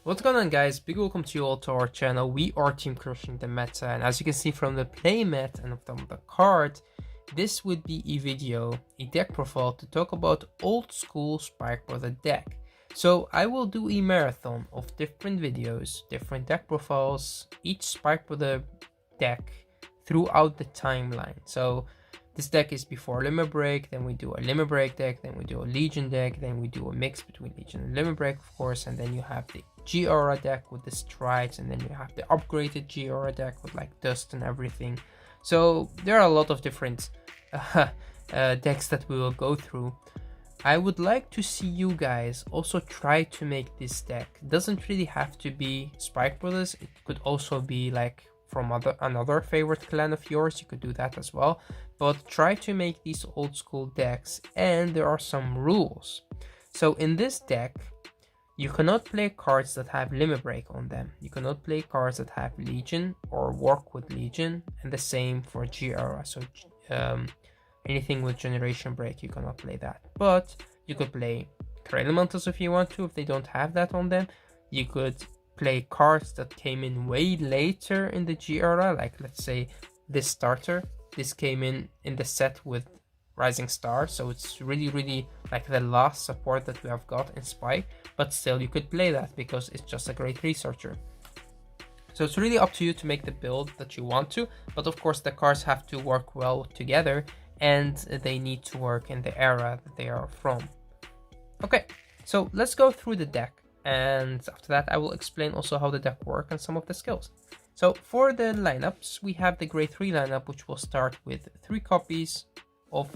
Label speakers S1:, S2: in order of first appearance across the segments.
S1: What's going on, guys? Big welcome to you all to our channel. We are Team Crushing the Meta, and as you can see from the playmat and from the card, this would be a video, a deck profile to talk about old school Spike Brother deck. So I will do a marathon of different videos, different deck profiles, each Spike Brother deck throughout the timeline. So this deck is before Limit Break, then we do a Limit Break deck, then we do a Legion deck, then we do a mix between Legion and Limit Break, of course, and then you have the G-Aura deck with the strides, and then you have the upgraded G-Aura deck with like dust and everything. So there are a lot of different decks that we will go through. I would like to see you guys also try to make this deck. It doesn't really have to be Spike Brothers, it could also be like from another favorite clan of yours. You could do that as well, but try to make these old school decks, and there are some rules. So in this deck, you cannot play cards that have Limit Break on them. You cannot play cards that have Legion or work with Legion, and the same for G-Aura. So anything with Generation Break, you cannot play that. But you could play Elementals if you want to, if they don't have that on them. You could play cards that came in way later in the G-Aura, like let's say this starter. This came in the set with Rising Star, so it's really like the last support that we have got in Spike, but still you could play that because it's just a great researcher. So it's really up to you to make the build that you want to, but of course the cards have to work well together and they need to work in the era that they are from. Okay, so let's go through the deck, and after that I will explain also how the deck works and some of the skills. So for the lineups, we have the grade 3 lineup, which will start with 3 copies of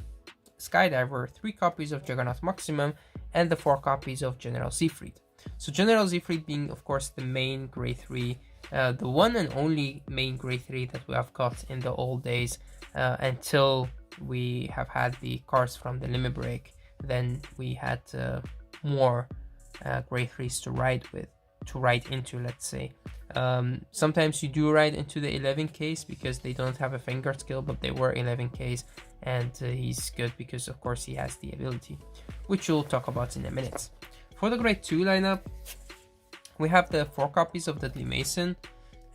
S1: Skydiver, 3 copies of Juggernaut Maximum, and the 4 copies of General Siegfried. So General Siegfried being of course the main grade 3, the one and only main grade 3 that we have got in the old days, until we have had the cards from the Limit Break. Then we had more grade 3s to ride into, let's say. Sometimes you do ride into the 11Ks because they don't have a Vanguard skill, but they were 11Ks, and he's good because of course he has the ability, which we'll talk about in a minute. For the grade 2 lineup, we have the 4 copies of Deadly Mason,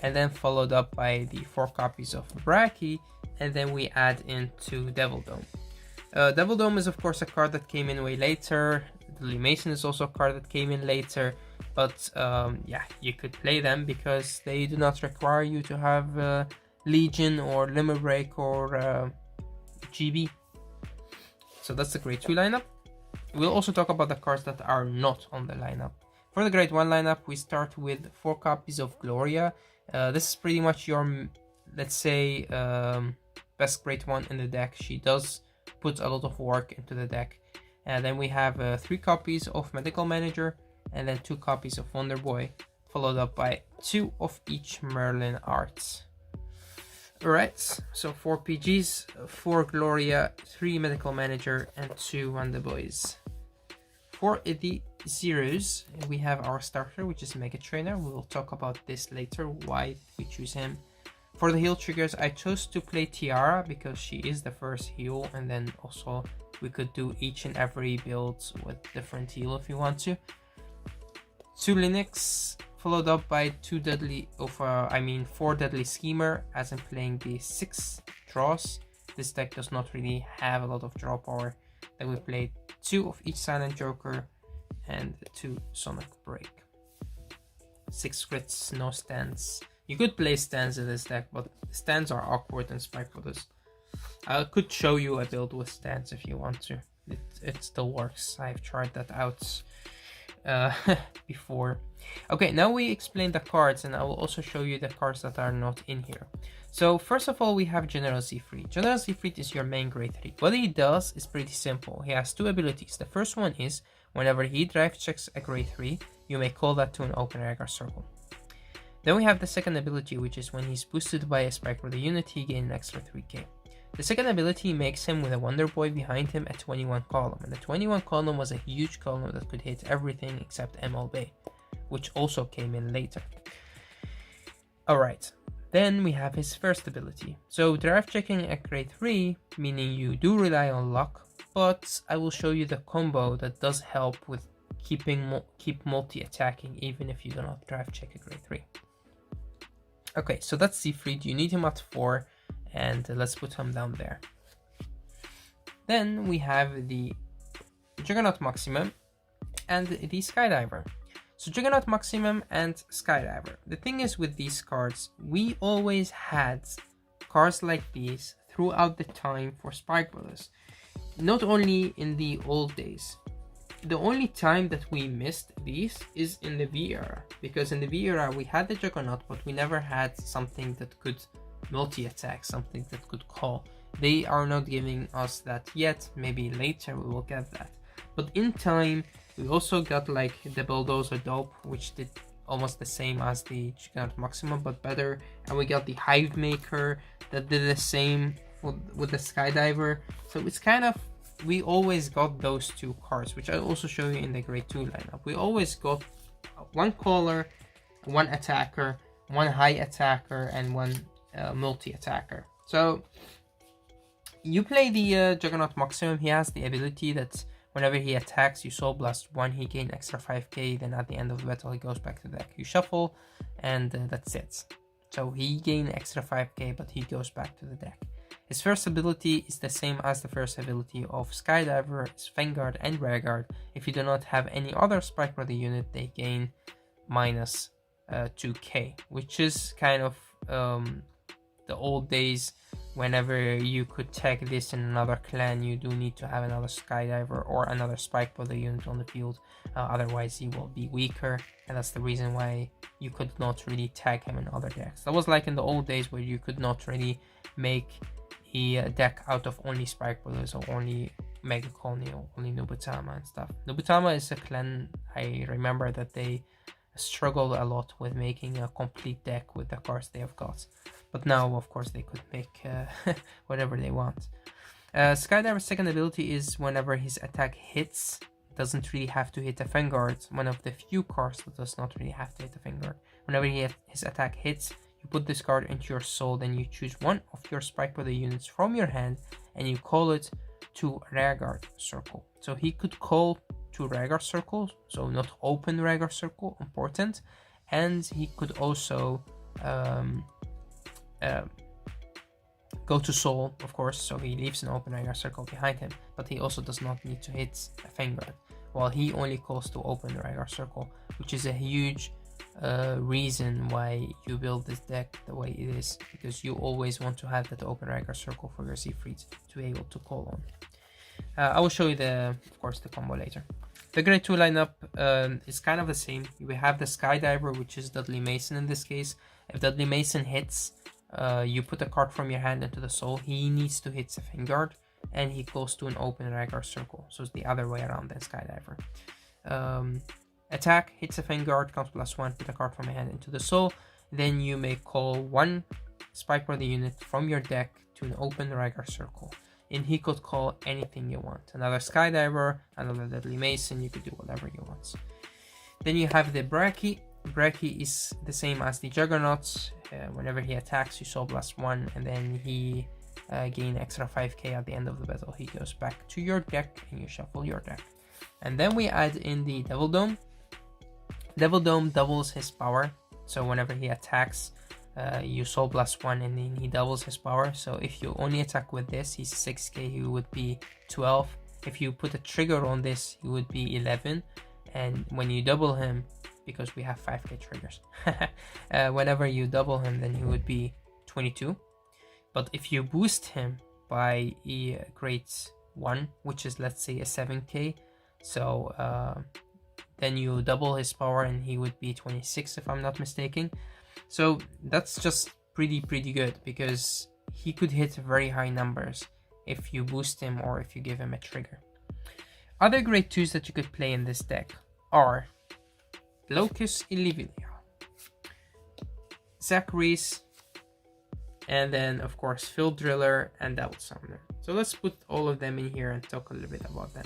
S1: and then followed up by the 4 copies of Braki, and then we add into Devil Dome. Devil Dome is of course a card that came in way later. Deadly Mason is also a card that came in later, but yeah, you could play them because they do not require you to have Legion or Limit Break or GB. So that's the grade 2 lineup. We'll also talk about the cards that are not on the lineup. For the grade 1 lineup, we start with 4 copies of Gloria. This is pretty much your, let's say, best grade 1 in the deck. She does put a lot of work into the deck. And then we have 3 copies of Medical Manager, and then 2 copies of Wonder Boy, followed up by 2 of each Merlin Arts. Alright, so 4 PGs, 4 Gloria, 3 Medical Manager, and 2 Wonder Boys. For the zeros, we have our starter, which is Mega Trainer. We will talk about this later, why we choose him. For the heal triggers, I chose to play Tiara because she is the first heal, and then also we could do each and every build with different heal if you want to. 2 Linux, followed up by 4 Deadly Schemer, as I'm playing the 6 draws. This deck does not really have a lot of draw power. Then we played 2 of each Silent Joker and 2 Sonic Break. 6 crits, no stands. You could play stands in this deck, but stands are awkward in Spike Brothers. I could show you a build with stands if you want to. It still works. I've tried that out before. Okay, now we explain the cards, and I will also show you the cards that are not in here. So first of all, we have General Siegfried. General Siegfried is your main grade 3. What he does is pretty simple. He has 2 abilities. The first one is whenever he drive checks a grade 3, you may call that to an open regular circle. Then we have the second ability, which is when he's boosted by a Spike Brother unit, he gains an extra 3k. The second ability makes him, with a Wonder Boy behind him, a 21 column, and the 21 column was a huge column that could hit everything except MLB, which also came in later. Alright, then we have his first ability. So drive checking at grade 3, meaning you do rely on luck, but I will show you the combo that does help with keep multi-attacking even if you do not drive check a grade 3. Okay, so that's Siegfried. You need him at 4, and let's put him down there. Then we have the Juggernaut Maximum and the Skydiver. So Juggernaut Maximum and Skydiver. The thing is with these cards, we always had cards like these throughout the time for Spike Brothers. Not only in the old days. The only time that we missed these is in the V era, because in the V era we had the Juggernaut, but we never had something that could multi-attack, something that could call. They are not giving us that yet. Maybe later we will get that. But in time, we also got like the Bulldozer Dope, which did almost the same as the Juggernaut Maximum, but better. And we got the Hive Maker that did the same with the Skydiver. So it's kind of, we always got those two cards, which I'll also show you in the grade 2 lineup. We always got one caller, one attacker, one high attacker, and one multi-attacker. So you play the Juggernaut Maximum. He has the ability that whenever he attacks, you Soul Blast 1, he gains extra 5k, then at the end of the battle he goes back to the deck. You shuffle, and that's it. So he gains extra 5k, but he goes back to the deck. His first ability is the same as the first ability of Skydiver, is Vanguard and Rearguard. If you do not have any other Spike Brother unit, they gain minus 2k, which is kind of the old days. Whenever you could tag this in another clan, you do need to have another Skydiver or another Spike Brother unit on the field, otherwise he will be weaker, and that's the reason why you could not really tag him in other decks. That was like in the old days where you could not really make a deck out of only Spike Brothers or only Mega Colony or only Nubutama and stuff. Nubutama is a clan, I remember that they struggled a lot with making a complete deck with the cards they have got. But now, of course, they could make whatever they want. Skydiver's second ability is whenever his attack hits, doesn't really have to hit a Vanguard. One of the few cards that does not really have to hit a Vanguard. Whenever his attack hits, you put this card into your soul, then you choose one of your Spike Brother units from your hand, and you call it to Rearguard Circle. So he could call to Rearguard Circle, so not open Rearguard Circle, important. And he could also go to Soul, of course, so he leaves an open Rearguard Circle behind him, but he also does not need to hit a Vanguard, while he only calls to open the Rearguard Circle, which is a huge reason why you build this deck the way it is, because you always want to have that open Rearguard Circle for your Siegfried to be able to call on. I will show you of course the combo later. The grade 2 lineup is kind of the same. We have the Skydiver, which is Dudley Mason in this case. If Dudley Mason hits, you put a card from your hand into the soul. He needs to hit the Vanguard, and he goes to an open Rearguard Circle. So it's the other way around than Skydiver. Attack, hits a Vanguard, comes +1, put a card from your hand into the soul. Then you may call one Spike Brother unit from your deck to an open Rearguard Circle. And he could call anything you want. Another Skydiver, another Deadly Mason, you could do whatever you want. Then you have the Brachy. Brachy is the same as the Juggernaut. Whenever he attacks, you Soul Blast 1, and then he gain extra 5k at the end of the battle. He goes back to your deck, and you shuffle your deck. And then we add in the Devil Dome. Devil Dome doubles his power, so whenever he attacks, you Soul Blast 1 and then he doubles his power. So if you only attack with this, he's 6k, he would be 12. If you put a trigger on this, he would be 11. And when you double him, because we have 5k triggers, whenever you double him, then he would be 22. But if you boost him by a grade 1, which is, let's say, a 7k, so then you double his power and he would be 26 if I'm not mistaken. So that's just pretty good, because he could hit very high numbers if you boost him or if you give him a trigger. Other grade 2s that you could play in this deck are Locus Illivilia, Zachary's, and then of course Field Driller and Devil Summoner. So let's put all of them in here and talk a little bit about them.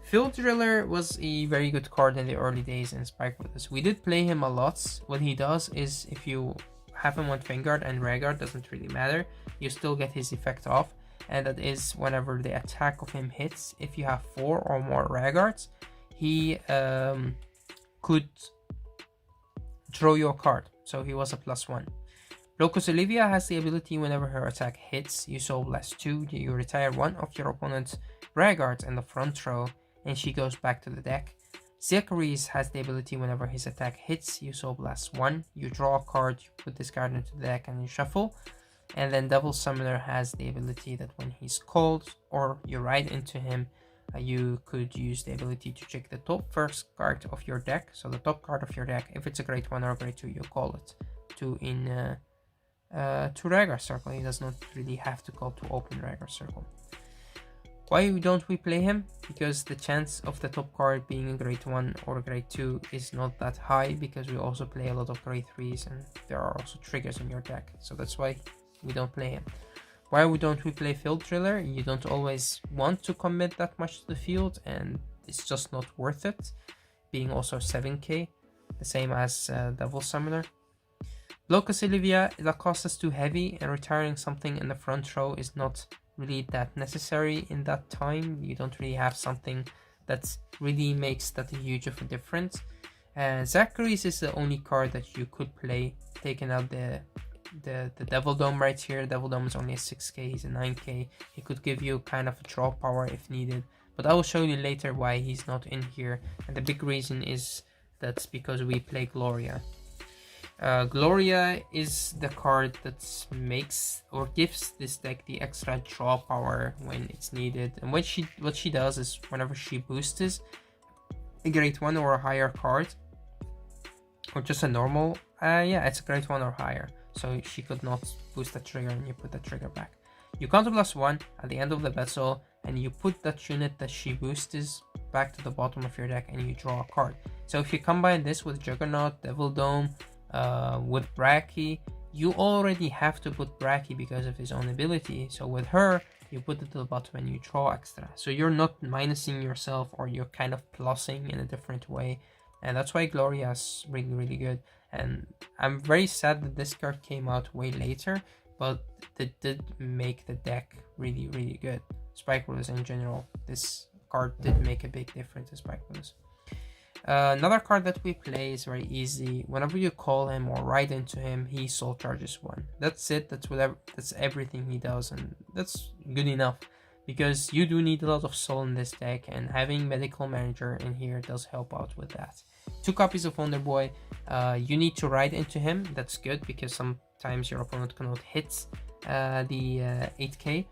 S1: Field Driller was a very good card in the early days in Spike Brothers. We did play him a lot. What he does is, if you have him on Vanguard and Rearguard, doesn't really matter, you still get his effect off, and that is whenever the attack of him hits, if you have 4 or more Rearguards, he could draw your card, so he was a +1. Locus Olivia has the ability whenever her attack hits, you soul blast 2, you retire one of your opponent's Vanguards in the front row, and she goes back to the deck. Zachary's has the ability whenever his attack hits, you soul blast 1, you draw a card, you put this card into the deck and you shuffle. And then Devil Summoner has the ability that when he's called or you ride into him, you could use the ability to check the top first card of your deck. So the top card of your deck, if it's a grade 1 or grade 2, you call it to regular circle. He does not really have to call to open regular circle. Why don't we play him? Because the chance of the top card being a grade 1 or grade 2 is not that high, because we also play a lot of grade 3s and there are also triggers in your deck. So that's why we don't play him. Why don't we play Field Driller? You don't always want to commit that much to the field, and it's just not worth it, being also 7k, the same as Devil Summoner. Locus Olivia, the cost is too heavy, and retiring something in the front row is not really that necessary in that time. You don't really have something that really makes that a huge of a difference. Zachary's is the only card that you could play, taking out the Devil Dome right here. Devil Dome is only a 6k, he's a 9k. He could give you kind of a draw power if needed, but I will show you later why he's not in here. And the big reason is that's because we play Gloria. Gloria is the card that makes or gives this deck the extra draw power when it's needed. And what she does is whenever she boosts a grade 1 or a higher card, or just a normal, yeah, it's a grade 1 or higher, so she could not boost the trigger and you put the trigger back. You counter +1 at the end of the battle and you put that unit that she boosts back to the bottom of your deck and you draw a card. So if you combine this with Juggernaut, Devil Dome, with Bracky, you already have to put Bracky because of his own ability. So with her, you put it to the bottom and you draw extra. So you're not minusing yourself, or you're kind of plussing in a different way. And that's why Gloria is really, really good. And I'm very sad that this card came out way later, but it did make the deck really, really good. Spike Rulers in general, this card did make a big difference in Spike Rulers. Another card that we play is very easy. Whenever you call him or ride into him, he soul charges 1. That's it. That's everything he does, and that's good enough, because you do need a lot of soul in this deck, and having Medical Manager in here does help out with that. 2 copies of Wonder Boy. You need to ride into him. That's good, because sometimes your opponent cannot hit the 8k.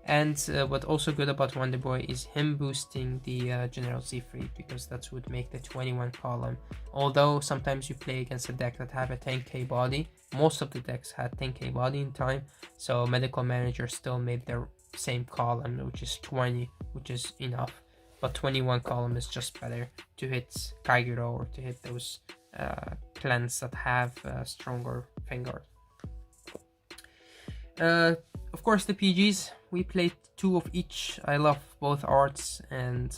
S1: And what's also good about Wonder Boy is him boosting the General Siegfried, because that would make the 21 column. Although sometimes you play against a deck that have a 10k body, most of the decks had 10k body in time, so Medical Manager still made their same column, which is 20, which is enough. But 21 column is just better to hit Kaiguro or to hit those clans that have stronger Vanguard. Of course, the PGs, we played 2 of each. I love both arts, and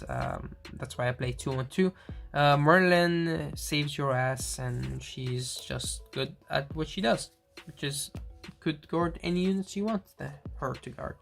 S1: that's why I play 2 on 2. Merlin saves your ass, and she's just good at what she does, which is could guard any units you want her to guard.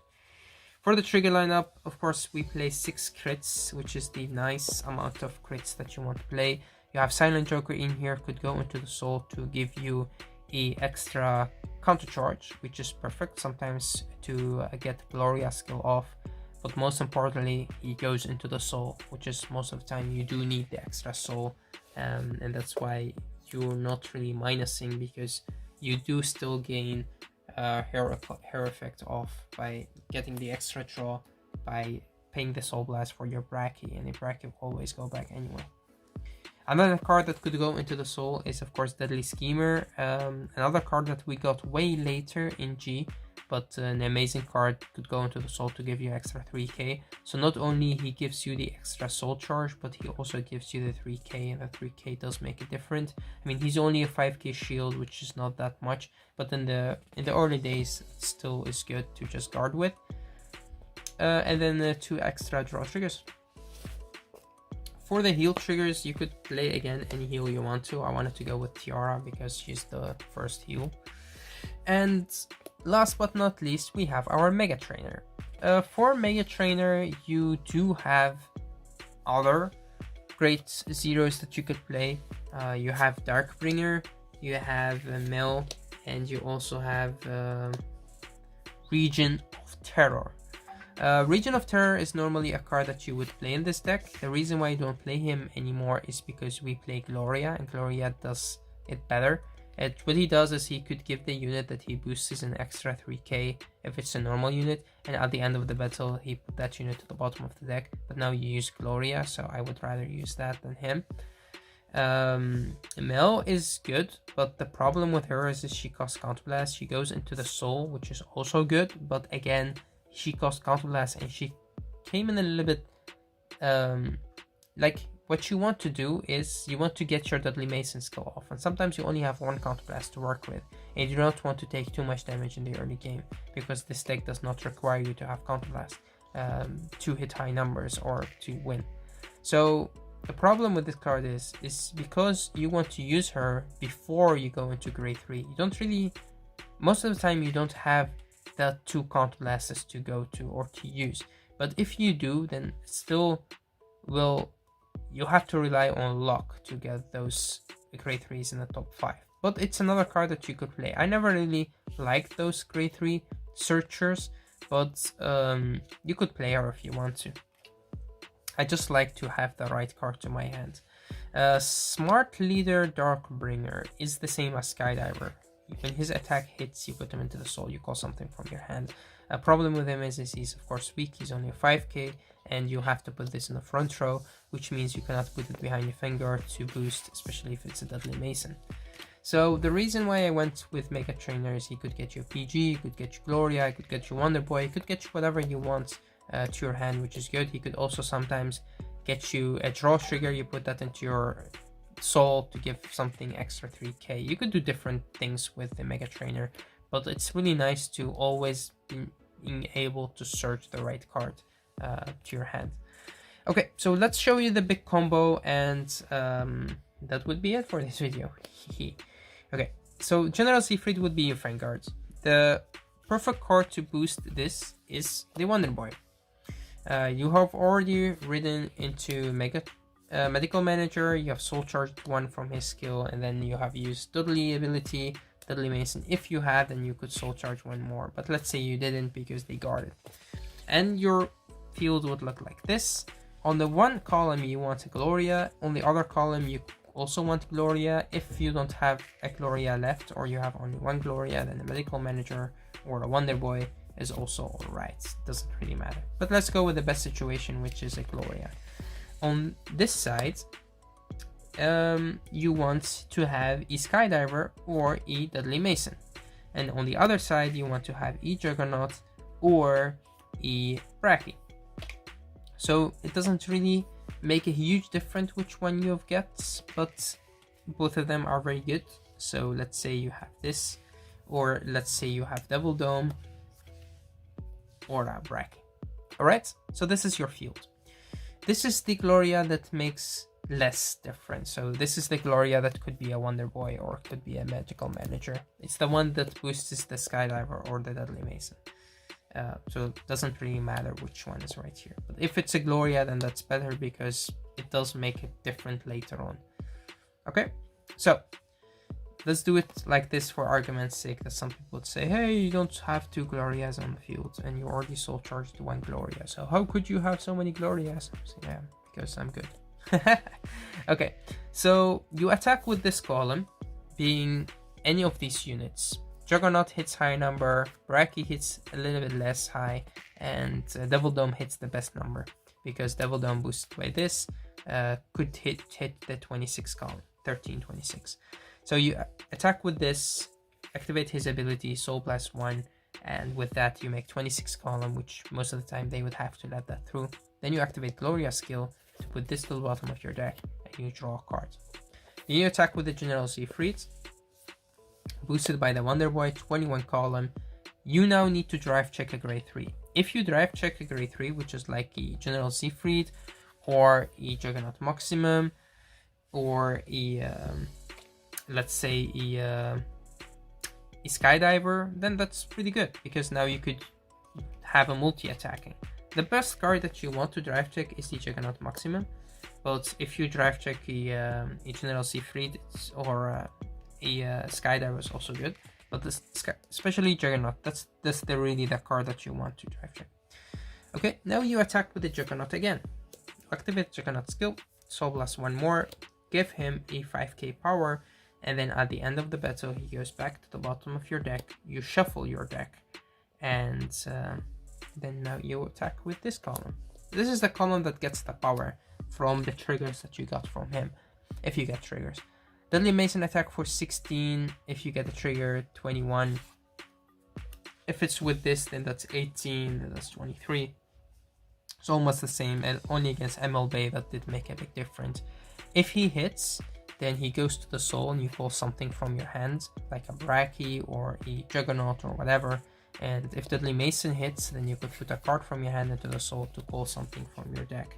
S1: For the trigger lineup, of course, we play 6 crits, which is the nice amount of crits that you want to play. You have Silent Joker in here, could go into the soul to give you a extra counter charge, which is perfect sometimes to get Gloria skill off, but most importantly he goes into the soul, which is most of the time you do need the extra soul, and that's why you're not really minusing, because you do still gain hair effect off by getting the extra draw by paying the soul blast for your Bracky, and the Bracky will always go back anyway. Another card that could go into the soul is of course Deadly Schemer, another card that we got way later in G, but an amazing card, could go into the soul to give you extra 3k. So not only he gives you the extra soul charge, but he also gives you the 3k, and the 3k does make a difference. I mean, he's only a 5k shield, which is not that much, but in the early days it still is good to just guard with. And then 2 extra draw triggers. For the heal triggers, you could play again any heal you want to. I wanted to go with Tiara because she's the first heal. And last but not least, we have our Mega Trainer. For Mega Trainer, you do have other great zeros that you could play. You have Darkbringer, you have Mill, and you also have Region of Terror. Region of Terror is normally a card that you would play in this deck. The reason why you don't play him anymore is because we play Gloria, and Gloria does it better. What he does is he could give the unit that he boosts an extra 3k if it's a normal unit, and at the end of the battle he put that unit to the bottom of the deck. But now you use Gloria, so I would rather use that than him. Mel is good, but the problem with her is that she costs Counterblast. She goes into the Soul, which is also good, but again, she costs Counterblast, and she came in a little bit like, what you want to do is you want to get your Deadly Mason skill off, and sometimes you only have one Counterblast to work with, and you don't want to take too much damage in the early game, because this deck does not require you to have Counterblast to hit high numbers or to win. So the problem with this card is because you want to use her before you go into grade 3, you don't really, most of the time you don't have the 2 Counterblasts to go to or to use, but if you do, then still will, you have to rely on luck to get those grade 3s in the top 5. But it's another card that you could play. I never really liked those grade 3 searchers, but you could play her if you want to. I just like to have the right card to my hand. Smart Leader Darkbringer is the same as Skydiver. When his attack hits, you put him into the Soul, you call something from your hand. A problem with him is he's of course weak, he's only a 5k, and you have to put this in the front row, which means you cannot put it behind your Vanguard to boost, especially if it's a Deadly Mason. So the reason why I went with Mega Trainer is he could get you PG, he could get you Gloria, he could get you Wonder Boy, he could get you whatever you want to your hand, which is good. He could also sometimes get you a draw trigger, you put that into your Soul to give something extra 3k. You could do different things with the Mega Trainer, but it's really nice to always being able to search the right card to your hand. Okay, so let's show you the big combo, and that would be it for this video. Okay, so General Siegfried would be your Vanguard. The perfect card to boost this is the Wonder Boy. You have already ridden into Medical Manager, you have Soul Charged 1 from his skill, and then you have used Dudley ability, Deadly Mason. If you had, then you could Soul Charge 1 more, but let's say you didn't because they guarded. And your field would look like this. On the one column you want a Gloria, on the other column you also want Gloria. If you don't have a Gloria left, or you have only one Gloria, then a Medical Manager or a Wonder Boy is also alright. Doesn't really matter. But let's go with the best situation, which is a Gloria. On this side, you want to have a Skydiver or a Deadly Mason, and on the other side you want to have a Juggernaut or a Bracky. So it doesn't really make a huge difference which one you get, but both of them are very good. So let's say you have this, or let's say you have Devil Dome or a Bracky. Alright, so this is your field. This is the Gloria that makes less difference. So this is the Gloria that could be a Wonder Boy or could be a Magical Manager. It's the one that boosts the Skydiver or the Deadly Mason. So it doesn't really matter which one is right here. But if it's a Gloria, then that's better because it does make it different later on. Okay, so let's do it like this for argument's sake, that some people would say, hey, you don't have 2 Glorias on the field and you already Soul Charged 1 Gloria, so how could you have so many Glorias? Yeah, because I'm good. Okay, so you attack with this column, being any of these units. Juggernaut hits high number, Bracky hits a little bit less high, and Devil Dome hits the best number, because Devil Dome boosted by this could hit the 26 column, 1326. So you attack with this, activate his ability, Soul Blast 1, and with that you make 26 column, which most of the time they would have to let that through. Then you activate Gloria skill to put this to the bottom of your deck, and you draw a card. Then you attack with the General Siegfried, boosted by the Wonder Boy, 21 column. You now need to drive check a grade 3. If you drive check a grade 3, which is like a General Siegfried, or a Juggernaut Maximum, or a let's say a Skydiver, then that's pretty good, because now you could have a multi-attacking. The best card that you want to drive check is the Juggernaut Maximum, but if you drive check a General Siegfried or a Skydiver is also good. But this, especially Juggernaut, that's really the card that you want to drive check. Okay, now you attack with the Juggernaut again. Activate Juggernaut skill, Soul Blast one more, give him a 5k power, and then at the end of the battle he goes back to the bottom of your deck. You shuffle your deck, and then now you attack with this column. This is the column that gets the power from the triggers that you got from him, if you get triggers. Deadly Mason attack for 16, if you get a trigger, 21. If it's with this, then that's 18, then that's 23. It's almost the same, and only against ML Bay that did make a big difference. If he hits, then he goes to the soul and you pull something from your hands, like a Bracky or a Juggernaut or whatever. And if Deadly Mason hits, then you could put a card from your hand into the soul to pull something from your deck.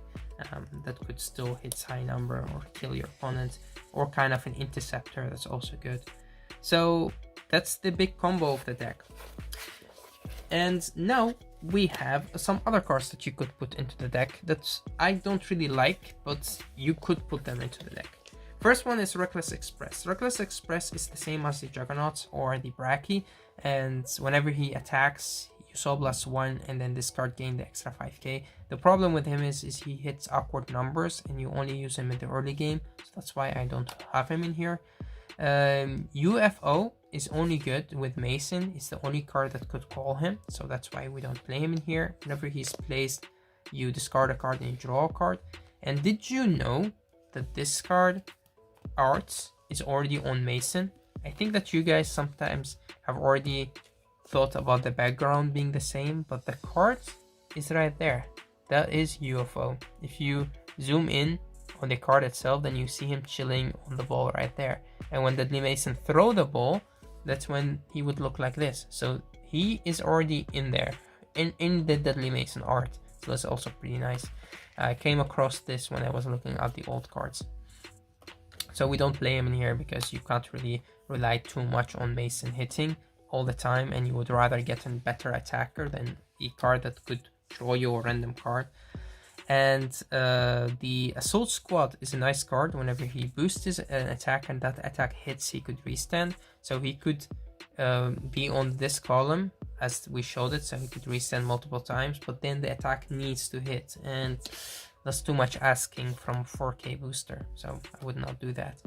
S1: That could still hit high number or kill your opponent, or kind of an interceptor, that's also good. So that's the big combo of the deck. And now we have some other cards that you could put into the deck that I don't really like, but you could put them into the deck. First one is Reckless Express. Reckless Express is the same as the Juggernaut or the Bracky, and whenever he attacks, you Soul Blast 1 and then this card gain the extra 5k. The problem with him is he hits awkward numbers and you only use him in the early game, so that's why I don't have him in here. UFO is only good with Mason. It's the only card that could call him, so that's why we don't play him in here. Whenever he's placed, you discard a card and you draw a card. And did you know that this card, Arts, is already on Mason? I think that you guys sometimes have already thought about the background being the same, but the card is right there. That is UFO. If you zoom in on the card itself, then you see him chilling on the ball right there. And when Deadly Mason throw the ball, that's when he would look like this. So he is already in there, in the Deadly Mason art. So that's also pretty nice. I came across this when I was looking at the old cards. So we don't play him in here because you can't really rely too much on Mason hitting all the time, and you would rather get a better attacker than a card that could draw you a random card. And the Assault Squad is a nice card. Whenever he boosts an attack and that attack hits, he could restand. So he could be on this column as we showed it, so he could restand multiple times, but then the attack needs to hit, and that's too much asking from 4k booster, so I would not do that.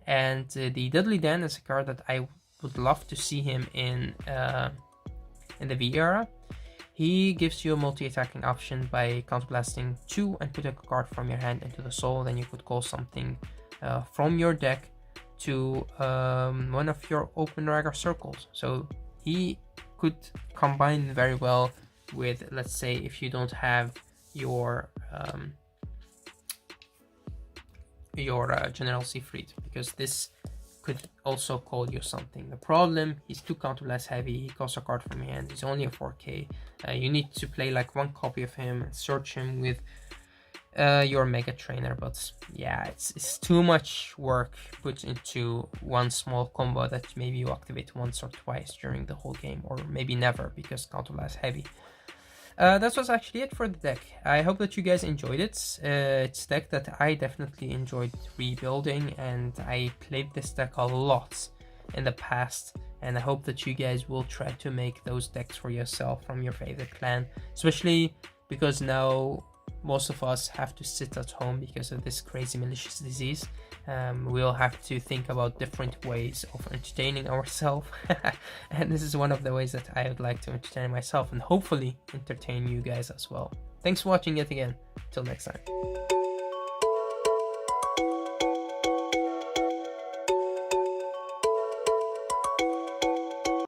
S1: And the Deadly Dan is a card that I would love to see him in the V era. He gives you a multi-attacking option by counterblasting 2 and put a card from your hand into the soul. Then you could call something from your deck to one of your open Ragger circles. So he could combine very well with, let's say, if you don't have your General Siegfried, because this could also call you something. The problem, he's too counterblast heavy, he costs a card from your hand, he's only a 4k. You need to play like one copy of him and search him with your Mega Trainer, but yeah, it's too much work put into one small combo that maybe you activate once or twice during the whole game, or maybe never because counterblast heavy. That was actually it for the deck. I hope that you guys enjoyed it. It's a deck that I definitely enjoyed rebuilding, and I played this deck a lot in the past, and I hope that you guys will try to make those decks for yourself from your favorite clan, especially because now most of us have to sit at home because of this crazy malicious disease. We'll have to think about different ways of entertaining ourselves, and this is one of the ways that I would like to entertain myself and hopefully entertain you guys as well. Thanks for watching yet again. Till next time.